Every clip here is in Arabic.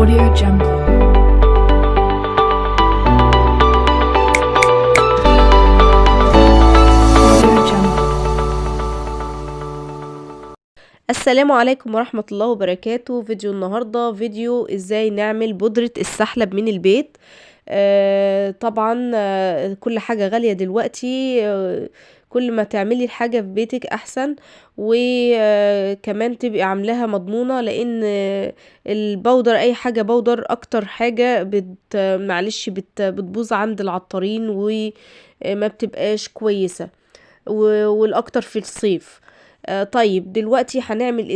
Audio Jungle. Audio Jungle. السلام عليكم ورحمة الله وبركاته. فيديو النهاردة فيديو ازاي نعمل بودرة السحلب من البيت. طبعا كل حاجة غالية دلوقتي. كل ما تعملي الحاجة في بيتك احسن، وكمان تبقي عاملاها مضمونة، لان البودر اي حاجة بودر اكتر حاجة معلش بتبوظ عند العطارين وما بتبقاش كويسة، والاكتر في الصيف. طيب دلوقتي هنعمل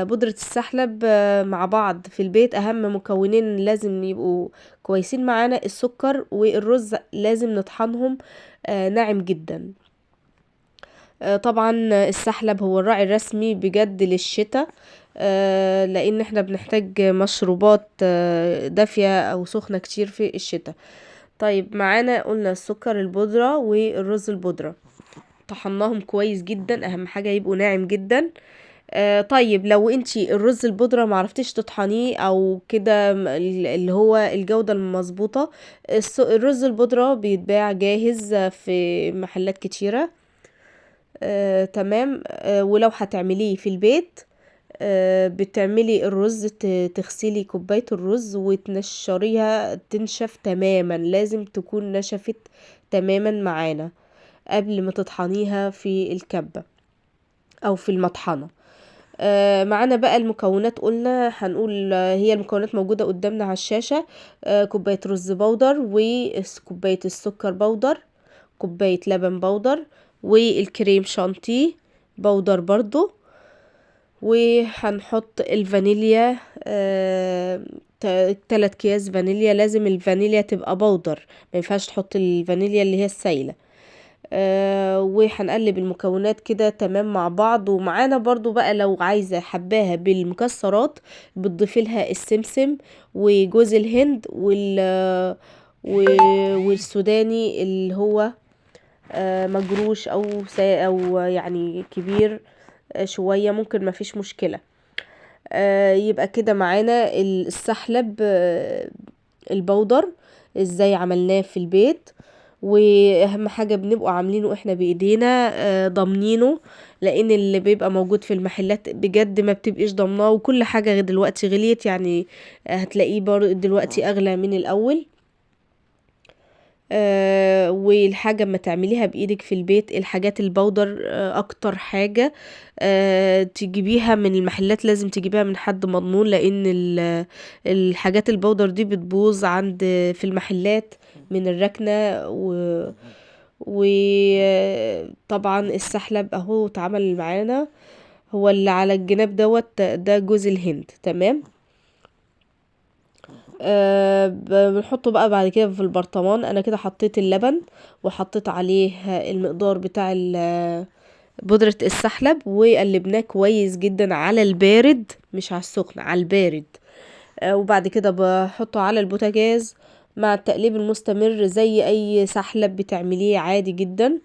بودرة السحلب مع بعض في البيت. اهم مكونين لازم يبقوا كويسين معانا: السكر والرز، لازم نطحنهم ناعم جدا. طبعا السحلب هو الراعي الرسمي بجد للشتاء، لان احنا بنحتاج مشروبات دافية او سخنة كتير في الشتاء. طيب معانا قلنا السكر البودرة والرز البودرة، طحناهم كويس جدا، اهم حاجة يبقوا ناعم جدا. طيب لو انتي الرز البودرة معرفتيش تطحنيه او كده، اللي هو الجودة المظبوطة، الرز البودرة بيتباع جاهز في محلات كتيرة. تمام. ولو هتعمليه في البيت، بتعملي الرز، تغسلي كوباية الرز وتنشريها تنشف تماما، لازم تكون نشفت تماما معانا قبل ما تطحنيها في الكبة او في المطحنة. معانا بقى المكونات، قلنا هنقول هي المكونات موجودة قدامنا على الشاشة. كوباية رز بودر، وكوباية السكر بودر، كوباية لبن بودر، والكريم شانتيه بودر برضو، وهنحط الفانيليا. 3 اكياس فانيليا، لازم الفانيليا تبقى بودر، ما ينفعش تحط الفانيليا اللي هي السايلة. وهنقلب المكونات كده تمام مع بعض. ومعانا برضو بقى لو عايزة حباها بالمكسرات، بتضيفي لها السمسم وجوز الهند والسوداني اللي هو مجروش او يعني كبير شوية، ممكن ما فيش مشكلة. يبقى كده معانا السحلب البودر ازاي عملناه في البيت. واهم حاجة بنبقوا عاملينه احنا بايدينا، ضامنينه، لان اللي بيبقى موجود في المحلات بجد ما بتبقيش ضامناه، وكل حاجة دلوقتي غليت يعني. هتلاقيه دلوقتي اغلى من الاول. والحاجة ما تعمليها بإيدك في البيت، الحاجات البودر أكتر حاجة تجيبيها من المحلات لازم تجيبيها من حد مضمون، لأن الحاجات البودر دي بتبوظ في المحلات من الركنة. وطبعا السحلب اهو اتعمل معانا، هو اللي على الجناب ده جوز الهند. تمام. بنحطه بقى بعد كده في البرطمان. انا كده حطيت اللبن وحطيت عليه المقدار بتاع بودرة السحلب، وقلبناه كويس جدا على البارد، مش على السخن، على البارد. وبعد كده بحطه على البوتاجاز مع التقليب المستمر زي اي سحلب بتعمليه عادي جدا.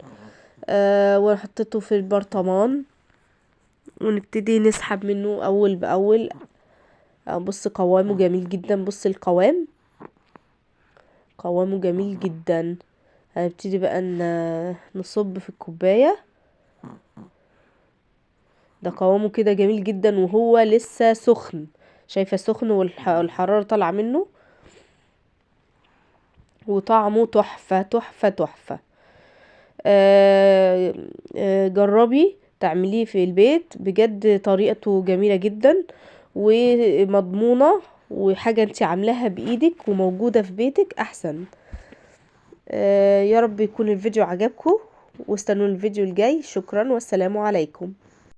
وحطيته في البرطمان ونبتدي نسحب منه اول باول. بص قوامه جميل جدا، بص القوام، قوامه جميل جدا. هنبتدي بقى نصب في الكوباية. ده قوامه كده جميل جدا وهو لسه سخن، شايفة سخن والحرارة طالعة منه، وطعمه تحفة تحفة تحفة. جربي تعمليه في البيت، بجد طريقته جميلة جدا ومضمونة، وحاجة انت عاملاها بايدك وموجودة في بيتك احسن. يا رب يكون الفيديو عجبكم، واستنوا الفيديو الجاي. شكرا والسلام عليكم.